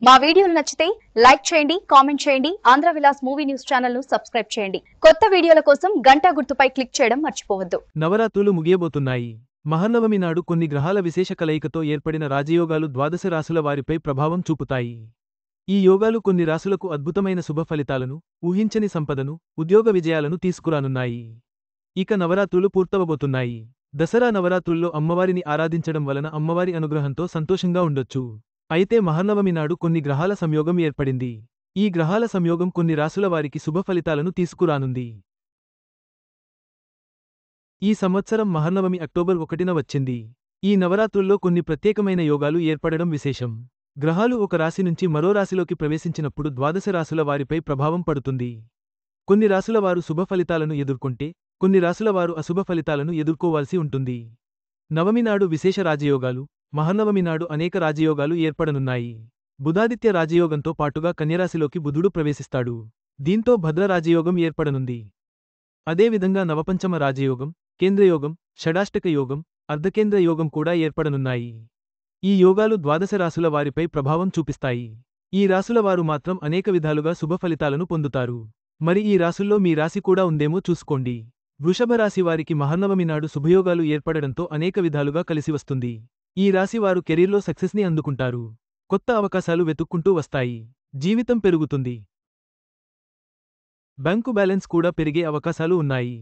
మా వీడియోలు నచ్చితే లైక్ చేయండి, కామెంట్ చేయండి. Andhra Vilas movie news channel ను సబ్స్క్రైబ్ చేయండి. కొత్త వీడియోల కోసం గంట గుర్తుపై క్లిక్ చేయడం మర్చిపోవద్దు. నవరాత్రులు ముగియబోతున్నాయి. మహర్నవమి నాడు కొన్ని గ్రహాల విశేష కలయికతో ఏర్పడిన రాజయోగాలు ద్వాదశ రాశుల వారిపై ప్రభావం చూపుతాయి. ఈ యోగాలు కొన్ని రాశులకు అద్భుతమైన శుభ ఫలితాలను, ఊహించని సంపదను, ఉద్యోగ విజయాలను తీసుకురానున్నాయి. ఇక నవరాత్రులు పూర్తవబోతున్నాయి. దసరా నవరాత్రుల్లో అమ్మవారిని ఆరాధించడం వలన అమ్మవారి అనుగ్రహంతో సంతోషంగా ఉండొచ్చు. అయితే మహర్నవమి నాడు కొన్ని గ్రహాల సంయోగం ఏర్పడింది. ఈ గ్రహాల సంయోగం కొన్ని రాశుల వారికి శుభ ఫలితాలను తీసుకురానుంది. ఈ సంవత్సరం మహర్నవమి అక్టోబర్ 1న వచ్చింది. ఈ నవరాత్రుల్లో కొన్ని ప్రత్యేకమైన యోగాలు ఏర్పడడం విశేషం. గ్రహాలు ఒక రాశి నుంచి మరో రాశిలోకి ప్రవేశించినప్పుడు ద్వాదశ రాశుల వారిపై ప్రభావం పడుతుంది. కొన్ని రాశుల వారు శుభ ఫలితాలను ఎదుర్కొంటే, కొన్ని రాశుల వారు అశుభ ఫలితాలను ఎదుర్కోవాల్సి ఉంటుంది. నవమి నాడు విశేష రాజయోగాలు, మహర్నవమి నాడు అనేక రాజయోగాలు ఏర్పడనున్నాయి. బుధాదిత్య రాజయోగంతో పాటుగా కన్యరాశిలోకి బుధుడు ప్రవేశిస్తాడు. దీంతో భద్ర రాజయోగం ఏర్పడనుంది. అదేవిధంగా నవపంచమ రాజయోగం, కేంద్రయోగం, షడాష్టక యోగం, అర్ధకేంద్ర యోగం కూడా ఏర్పడనున్నాయి. ఈ యోగాలు ద్వాదశ రాశుల వారిపై ప్రభావం చూపిస్తాయి. ఈ రాశుల వారు మాత్రం అనేక విధాలుగా శుభ ఫలితాలను పొందుతారు. మరి ఈ రాశుల్లో మీ రాశి కూడా ఉందేమో చూసుకోండి. వృషభ రాశి వారికి మహర్నవమి నాడు శుభయోగాలు ఏర్పడడంతో అనేక విధాలుగా కలిసివస్తుంది. ఈ రాశి వారు కెరీర్లో సక్సెస్ని అందుకుంటారు. కొత్త అవకాశాలు వెతుక్కుంటూ వస్తాయి. జీవితం పెరుగుతుంది. బ్యాంకు బ్యాలెన్స్ కూడా పెరిగే అవకాశాలు ఉన్నాయి.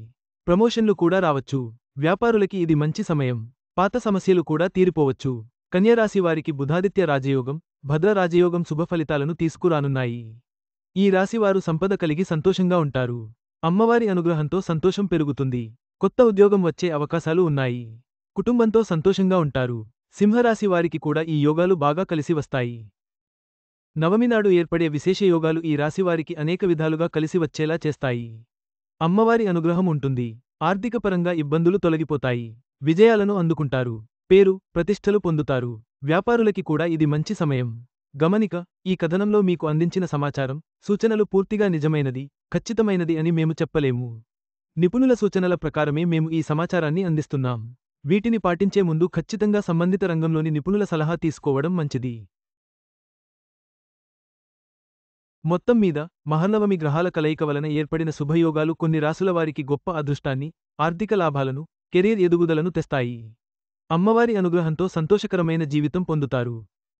ప్రమోషన్లు కూడా రావచ్చు. వ్యాపారులకి ఇది మంచి సమయం. పాత సమస్యలు కూడా తీరిపోవచ్చు. కన్యరాశి వారికి బుధాదిత్య రాజయోగం, భద్ర రాజయోగం శుభ ఫలితాలను తీసుకురానున్నాయి. ఈ రాశివారు సంపద కలిగి సంతోషంగా ఉంటారు. అమ్మవారి అనుగ్రహంతో సంతోషం పెరుగుతుంది. కొత్త ఉద్యోగం వచ్చే అవకాశాలు ఉన్నాయి. కుటుంబంతో సంతోషంగా ఉంటారు. సింహరాశి వారికి కూడా ఈ యోగాలు బాగా కలిసి వస్తాయి. నవమి నాడు ఏర్పడే విశేష యోగాలు ఈ రాశివారికి అనేక విధాలుగా కలిసి వచ్చేలా చేస్తాయి. అమ్మవారి అనుగ్రహం ఉంటుంది. ఆర్థికపరంగా ఇబ్బందులు తొలగిపోతాయి. విజయాలను అందుకుంటారు. పేరు, ప్రతిష్టలు పొందుతారు. వ్యాపారులకి కూడా ఇది మంచి సమయం. గమనిక: ఈ కథనంలో మీకు అందించిన సమాచారం, సూచనలు పూర్తిగా నిజమైనది, ఖచ్చితమైనది అని మేము చెప్పలేము. నిపుణుల సూచనల ప్రకారమే మేము ఈ సమాచారాన్ని అందిస్తున్నాం. వీటిని పాటించే ముందు ఖచ్చితంగా సంబంధిత రంగంలోని నిపుణుల సలహా తీసుకోవడం మంచిది. మొత్తం మీద మహర్నవమి గ్రహాల కలయిక వలన ఏర్పడిన శుభయోగాలు కొన్ని రాశుల వారికి గొప్ప అదృష్టాన్ని, ఆర్థిక లాభాలను, కెరీర్ ఎదుగుదలను తెస్తాయి. అమ్మవారి అనుగ్రహంతో సంతోషకరమైన జీవితం పొందుతారు.